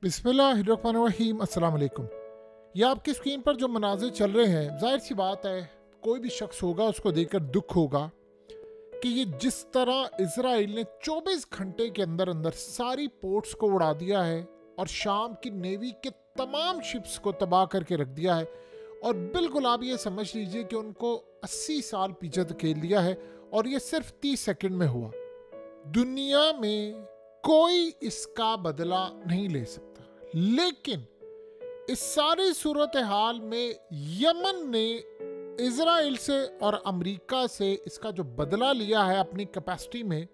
बिस्मिल्लाहिर्रहमानिर्रहीम। अस्सलाम वालेकुम। ये आपकी स्क्रीन पर जो मनाज़िर चल रहे हैं, जाहिर सी बात है कोई भी शख्स होगा उसको देखकर दुख होगा कि ये जिस तरह इजराइल ने 24 घंटे के अंदर अंदर सारी पोर्ट्स को उड़ा दिया है और शाम की नेवी के तमाम शिप्स को तबाह करके रख दिया है, और बिल्कुल आप ये समझ लीजिए कि उनको 80 साल पीछे धकेल दिया है, और ये सिर्फ 30 सेकंड में हुआ। दुनिया में कोई इसका बदला नहीं ले सकता। लेकिन इस सारी सूरत हाल में यमन ने इजराइल से और अमेरिका से इसका जो बदला लिया है अपनी कैपेसिटी में,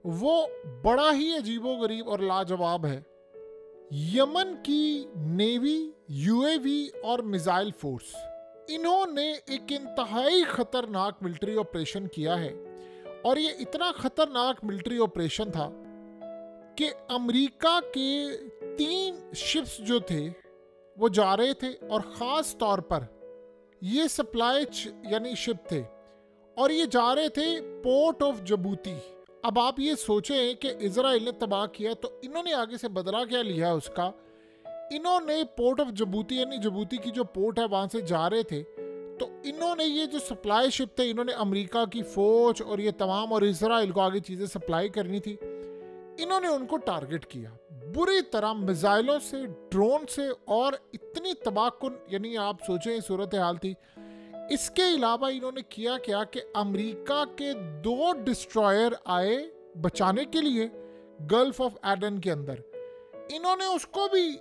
वो बड़ा ही अजीबोगरीब और लाजवाब है। यमन की नेवी, यूएवी और मिसाइल फोर्स, इन्होंने एक इंतहाई खतरनाक मिलिट्री ऑपरेशन किया है। और ये इतना खतरनाक मिलिट्री ऑपरेशन था कि अमेरिका के 3 शिप्स जो थे वो जा रहे थे, और ख़ास तौर पर ये सप्लाई यानी शिप थे, और ये जा रहे थे पोर्ट ऑफ जबूती। अब आप ये सोचें कि इजराइल ने तबाह किया तो इन्होंने आगे से बदला क्या लिया है उसका। इन्होंने पोर्ट ऑफ जबूती यानी जबूती की जो पोर्ट है वहाँ से जा रहे थे, तो इन्होंने ये जो सप्लाई शिप थे, इन्होंने अमेरिका की फ़ौज और ये तमाम और इजराइल को आगे चीज़ें सप्लाई करनी थी, इन्होंने उनको टारगेट किया बुरी तरह मिसाइलों से, ड्रोन से, और इतनी तबाहकुन यानी आप सोचें सूरत हाल थी। इसके अलावा इन्होंने किया क्या कि अमेरिका के 2 डिस्ट्रॉयर आए बचाने के लिए गल्फ ऑफ एडन के अंदर, इन्होंने उसको भी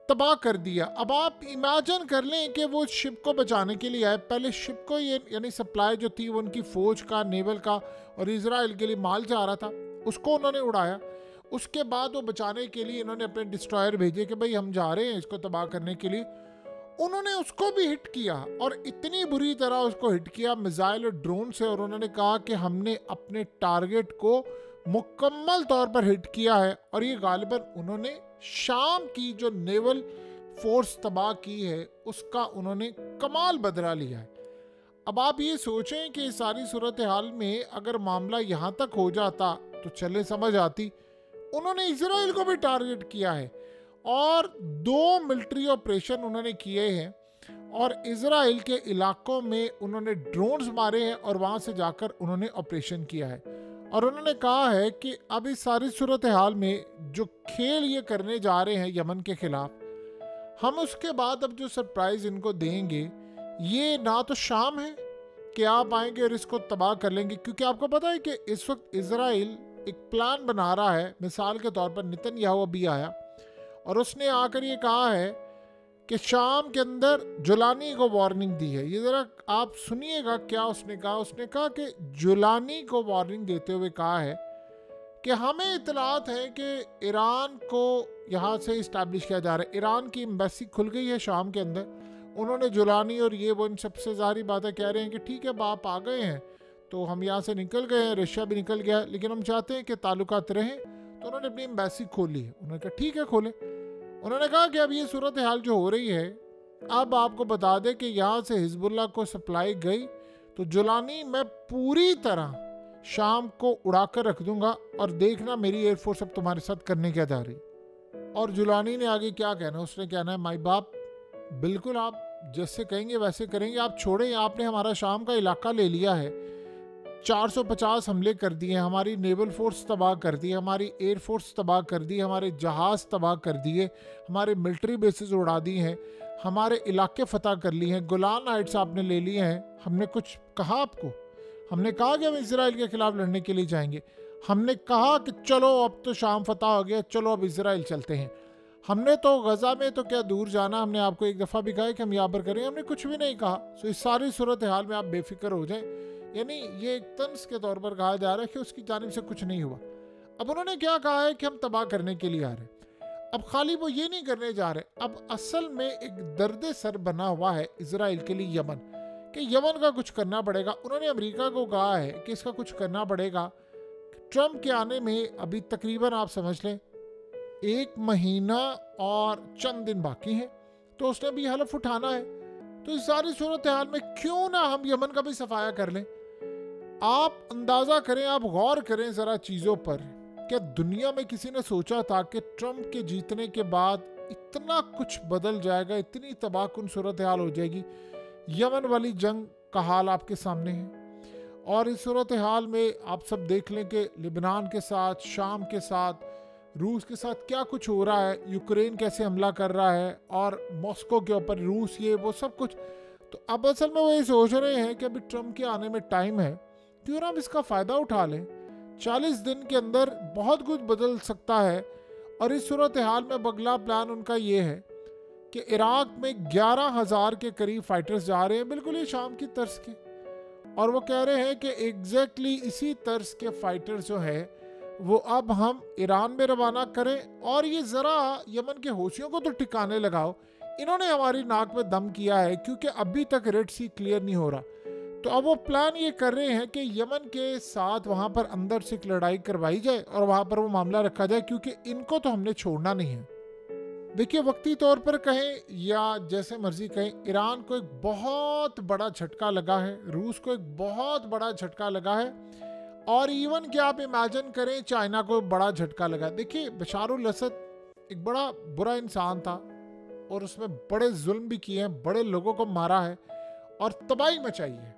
तबाह कर दिया। अब आप इमेजिन कर लें कि वो शिप को बचाने के लिए आए, पहले शिप को ये यानी सप्लाई जो थी वो उनकी फ़ौज का, नेवल का और इजराइल के लिए माल जा रहा था, उसको उन्होंने उड़ाया। उसके बाद वो बचाने के लिए इन्होंने अपने डिस्ट्रॉयर भेजे कि भाई हम जा रहे हैं इसको तबाह करने के लिए। उन्होंने उसको भी हिट किया, और इतनी बुरी तरह उसको हिट किया मिसाइल और ड्रोन से, और उन्होंने कहा कि हमने अपने टारगेट को मुकम्मल तौर पर हिट किया है। और ये गालिबन उन्होंने शाम की जो नेवल फोर्स तबाह की है उसका उन्होंने कमाल बदला लिया है। अब आप ये सोचें कि सारी सूरत हाल में अगर मामला यहाँ तक हो जाता तो चले समझ आती। उन्होंने इजराइल को भी टारगेट किया है, और 2 मिलिट्री ऑपरेशन उन्होंने किए हैं, और इजराइल के इलाकों में उन्होंने ड्रोन्स मारे हैं, और वहाँ से जाकर उन्होंने ऑपरेशन किया है। और उन्होंने कहा है कि अब इस सारी सूरत हाल में जो खेल ये करने जा रहे हैं यमन के खिलाफ, हम उसके बाद अब जो सरप्राइज़ इनको देंगे, ये ना तो शाम है कि आप आएंगे और इसको तबाह कर लेंगे, क्योंकि आपको पता है कि इस वक्त इजराइल एक प्लान बना रहा है। मिसाल के तौर पर नेतन्याहू अभी आया और उसने आकर ये कहा है कि शाम के अंदर जुलानी को वार्निंग दी है। ये ज़रा आप सुनिएगा क्या उसने कहा। उसने कहा कि जुलानी को वार्निंग देते हुए कहा है कि हमें इतलात है कि ईरान को यहाँ से इस्टेब्लिश किया जा रहा है। ईरान की एम्बेसी खुल गई है शाम के अंदर। उन्होंने जुलानी और ये वो इन सबसे ज़ाहिर बातें कह रहे हैं कि ठीक है बाप आ गए हैं तो हम यहाँ से निकल गए हैं, रशिया भी निकल गया, लेकिन हम चाहते हैं कि ताल्लुकात रहें। तो उन्होंने अपनी एम्बेसी खोली है। उन्होंने कहा ठीक है खोले। उन्होंने कहा कि अब ये सूरत हाल जो हो रही है, अब आपको बता दें कि यहाँ से हिजबुल्लाह को सप्लाई गई तो जुलानी मैं पूरी तरह शाम को उड़ा कर रख दूंगा, और देखना मेरी एयरफोर्स अब तुम्हारे साथ करने क्या जा रही। और जुलानी ने आगे क्या कहना, उसने कहना है माई बाप बिल्कुल आप जैसे कहेंगे वैसे करेंगे, आप छोड़ें। आपने हमारा शाम का इलाका ले लिया है, 450 हमले कर दिए, हमारी नेवल फोर्स तबाह कर दी, हमारी एयरफोर्स तबाह कर दी, हमारे जहाज़ तबाह कर दिए, हमारे मिलिट्री बेसिस उड़ा दी हैं, हमारे इलाके फतह कर लिए हैं, गोलान हाइट्स आपने ले लिए हैं। हमने कुछ कहा आपको? हमने कहा कि हम इजराइल के खिलाफ लड़ने के लिए जाएंगे? हमने कहा कि चलो अब तो शाम फतह हो गया, चलो अब इजराइल चलते हैं? हमने तो गज़ा में तो क्या दूर जाना, हमने आपको एक दफ़ा भी कहा कि हम यहाँ पर करें? हमने कुछ भी नहीं कहा। सो इस सारी सूरत हाल में आप बेफिक्र हो जाएं। यानी ये एक तंज के तौर पर कहा जा रहा है कि उसकी जानिब से कुछ नहीं हुआ। अब उन्होंने क्या कहा है कि हम तबाह करने के लिए आ रहे हैं। अब खाली वो ये नहीं करने जा रहे, अब असल में एक दर्द सर बना हुआ है इजराइल के लिए यमन, कि यमन का कुछ करना पड़ेगा। उन्होंने अमेरिका को कहा है कि इसका कुछ करना पड़ेगा। ट्रंप के आने में अभी तकरीबन आप समझ लें 1 महीना और चंद दिन बाकी हैं, तो उसने भी हलफ उठाना है। तो इस सारी सूरत हाल में क्यों ना हम यमन का भी सफाया कर लें। आप अंदाज़ा करें, आप गौर करें ज़रा चीज़ों पर क्या दुनिया में किसी ने सोचा था कि ट्रंप के जीतने के बाद इतना कुछ बदल जाएगा, इतनी तबाहकुन सूरत हाल हो जाएगी? यमन वाली जंग का हाल आपके सामने है, और इस सूरत हाल में आप सब देख लें कि लिबनान के साथ, शाम के साथ, रूस के साथ क्या कुछ हो रहा है, यूक्रेन कैसे हमला कर रहा है, और मॉस्को के ऊपर रूस, ये वो सब कुछ। तो अब असल में वो ये सोच रहे हैं कि अभी ट्रंप के आने में टाइम है, क्यों ना हम इसका फ़ायदा उठा लें। 40 दिन के अंदर बहुत कुछ बदल सकता है। और इस सूरत हाल में अगला प्लान उनका ये है कि इराक में 11,000 के करीब फाइटर्स जा रहे हैं, बिल्कुल ये शाम की तर्ज के। और वो कह रहे हैं कि एग्जैक्टली इसी तर्ज के फाइटर्स जो है वो अब हम ईरान में रवाना करें, और ये ज़रा यमन के होशियों को तो ठिकाने लगाओ। इन्होंने हमारी नाक में दम किया है, क्योंकि अभी तक रेड सी क्लियर नहीं हो रहा। तो अब वो प्लान ये कर रहे हैं कि यमन के साथ वहाँ पर अंदर से एक लड़ाई करवाई जाए और वहाँ पर वो मामला रखा जाए, क्योंकि इनको तो हमने छोड़ना नहीं है। देखिए, वक्ती तौर पर कहें या जैसे मर्जी कहें, ईरान को एक बहुत बड़ा झटका लगा है, रूस को एक बहुत बड़ा झटका लगा है, और इवन कि आप इमेजिन करें चाइना को बड़ा झटका लगा। देखिए, बशारुल असद एक बड़ा बुरा इंसान था, और उसमें बड़े जुल्म भी किए हैं, बड़े लोगों को मारा है और तबाही मचाई है।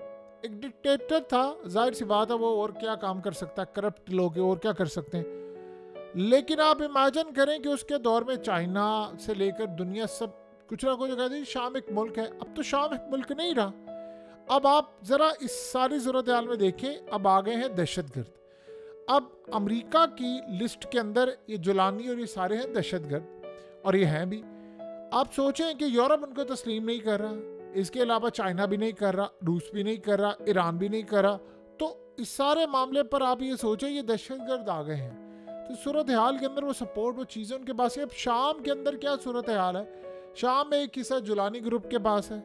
एक डिक्टेटर था, जाहिर सी बात है वो और क्या काम कर सकता है, करप्ट लोग और क्या कर सकते हैं। लेकिन आप इमेजिन करें कि उसके दौर में चाइना से लेकर दुनिया सब कुछ ना कुछ कहती शाम एक मुल्क है। अब तो शाम एक मुल्क नहीं रहा। अब आप ज़रा इस सारी सूरत हाल में देखें, अब आ गए हैं दहशतगर्द। अब अमेरिका की लिस्ट के अंदर ये जुलानी और ये सारे हैं दहशतगर्द, और ये हैं भी। आप सोचें कि यूरोप उनको तस्लीम नहीं कर रहा, इसके अलावा चाइना भी नहीं कर रहा, रूस भी नहीं कर रहा, ईरान भी नहीं कर रहा। तो इस सारे मामले पर आप ये सोचें ये दहशतगर्द आ गए हैं। तो सूरत हाल के अंदर वो सपोर्ट, वो चीज़ें उनके पास है। अब शाम के अंदर क्या सूरत हाल है? शाम में एक हिस्सा जुलानी ग्रुप के पास है,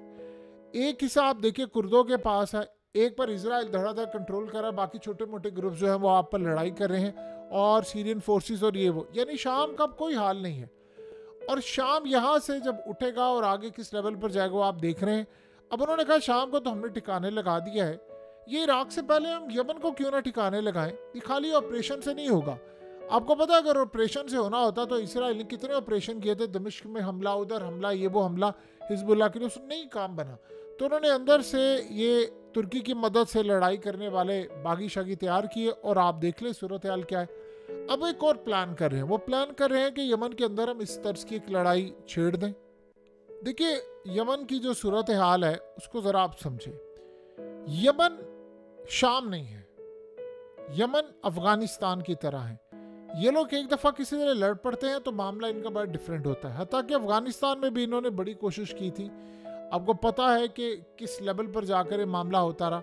एक हिस्सा आप देखिए कुर्दों के पास है, एक पर इजराइल धड़ाधड़ कंट्रोल कर रहा है, बाकी छोटे मोटे ग्रुप जो हैं वो आप पर लड़ाई कर रहे हैं, और सीरियन फोर्सेस और ये वो, यानी शाम का कोई हाल नहीं है। और शाम यहाँ से जब उठेगा और आगे किस लेवल पर जाएगा वो आप देख रहे हैं। अब उन्होंने कहा शाम को तो हमने ठिकाने लगा दिया है, ये इराक से पहले हम यमन को क्यों ना ठिकाने लगाएं? ये खाली ऑपरेशन से नहीं होगा। आपको पता है अगर ऑपरेशन से होना होता तो इसराइल ने कितने ऑपरेशन किए थे, दमिश्क में हमला, उधर हमला, ये वो हमला, हिजबुल्लाह के लिए, उसमें नहीं काम बना। तो उन्होंने अंदर से ये तुर्की की मदद से लड़ाई करने वाले बागी शागी तैयार किए, और आप देख लें सूरत हाल क्या है। अब एक और प्लान कर रहे हैं, वो प्लान कर रहे हैं कि यमन के अंदर हम इस तर्ज की एक लड़ाई छेड़ दें। देखिए, यमन की जो सूरत हाल है उसको ज़रा आप समझें। यमन शाम नहीं है, यमन अफगानिस्तान की तरह है। ये लोग एक दफ़ा किसी तरह लड़ पड़ते हैं तो मामला इनका बड़ा डिफरेंट होता है। हत्ता कि अफगानिस्तान में भी इन्होंने बड़ी कोशिश की थी, आपको पता है कि किस लेवल पर जाकर ये मामला होता रहा,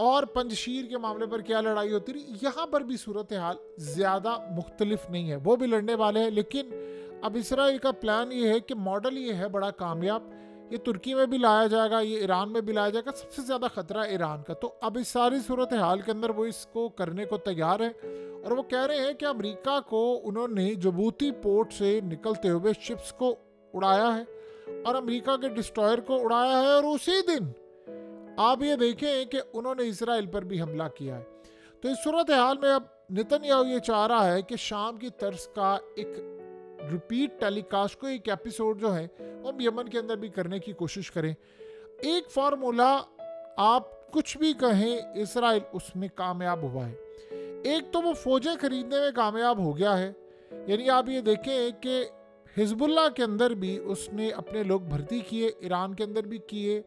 और पंजशीर के मामले पर क्या लड़ाई होती रही। यहाँ पर भी सूरत हाल ज़्यादा मुख्तलिफ नहीं है, वो भी लड़ने वाले हैं। लेकिन अब इसराइल का प्लान ये है कि मॉडल ये है बड़ा कामयाब, ये तुर्की में भी लाया जाएगा, ये ईरान में भी लाया जाएगा। सबसे ज़्यादा ख़तरा है ईरान का। तो अब इस सारी सूरत हाल के अंदर वो इसको करने को तैयार है, और वो कह रहे हैं कि अमेरिका को उन्होंने जबूती पोर्ट से निकलते हुए शिप्स को उड़ाया है, और अमेरिका के डिस्ट्रॉयर को उड़ाया है, और उसी दिन आप ये देखें कि उन्होंने इसराइल पर भी हमला किया है। तो इस सूरत हाल में अब नेतन्याहू ये चाह रहा है कि शाम की तर्ज का एक रिपीट टेलीकास्ट को, एक एपिसोड जो है वो हम यमन के अंदर भी करने की कोशिश करें। एक फार्मूला, आप कुछ भी कहें, इसराइल उसमें कामयाब हुआ है। एक तो वो फौजें खरीदने में कामयाब हो गया है, यानी आप ये देखें कि हिजबुल्लाह के अंदर भी उसने अपने लोग भर्ती किए, ईरान के अंदर भी किए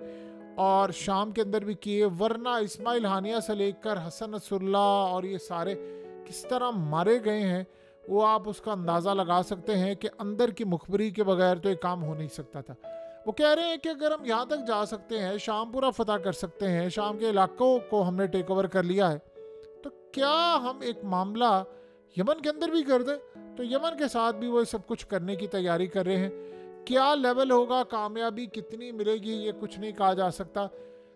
और शाम के अंदर भी किए। वरना इस्माइल हानिया से लेकर हसन नसरुल्लाह और ये सारे किस तरह मारे गए हैं वो आप उसका अंदाज़ा लगा सकते हैं कि अंदर की मुखबरी के बगैर तो ये काम हो नहीं सकता था। वो कह रहे हैं कि अगर हम यहाँ तक जा सकते हैं, शाम पूरा फतह कर सकते हैं, शाम के इलाकों को हमने टेक ओवर कर लिया है, तो क्या हम एक मामला यमन के अंदर भी कर दें? तो यमन के साथ भी वो सब कुछ करने की तैयारी कर रहे हैं। क्या लेवल होगा, कामयाबी कितनी मिलेगी, ये कुछ नहीं कहा जा सकता।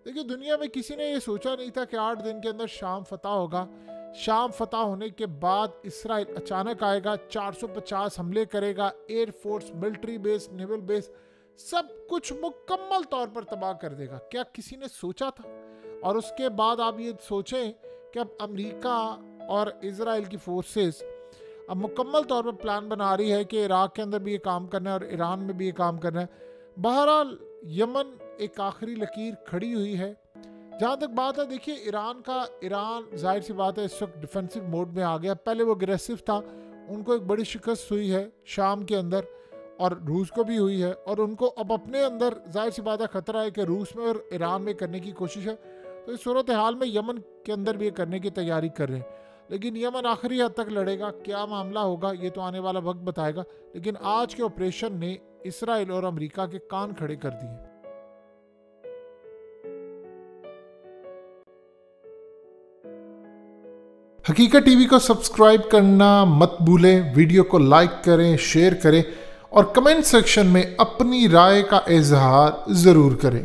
देखिए, दुनिया में किसी ने ये सोचा नहीं था कि 8 दिन के अंदर शाम फतह होगा। शाम फतह होने के बाद इसराइल अचानक आएगा, 450 हमले करेगा, air force, military base, naval base, सब कुछ मुकम्मल तौर पर तबाह कर देगा। क्या किसी ने सोचा था? और उसके बाद आप ये सोचें कि अब अमेरिका और इजराइल की फोर्सेस अब मुकम्मल तौर पर प्लान बना रही है कि इराक के अंदर भी ये काम करना है और ईरान में भी ये काम करना है। बहरहाल यमन एक आखिरी लकीर खड़ी हुई है। जहाँ तक बात है, देखिए ईरान जाहिर सी बात है इस वक्त डिफेंसिव मोड में आ गया। पहले वो अग्रेसिव था, उनको एक बड़ी शिकस्त हुई है शाम के अंदर और रूस को भी हुई है, और उनको अब अपने अंदर जाहिर सी बात है ख़तरा है कि रूस में और ईरान में करने की कोशिश है। तो इस सूरत हाल में यमन के अंदर भी ये करने की तैयारी कर रहे हैं, लेकिन यमन आखिरी हद तक लड़ेगा। क्या मामला होगा ये तो आने वाला वक्त बताएगा, लेकिन आज के ऑपरेशन ने इसराइल और अमेरिका के कान खड़े कर दिए। हकीकत टीवी को सब्सक्राइब करना मत भूलें, वीडियो को लाइक करें, शेयर करें और कमेंट सेक्शन में अपनी राय का इजहार ज़रूर करें।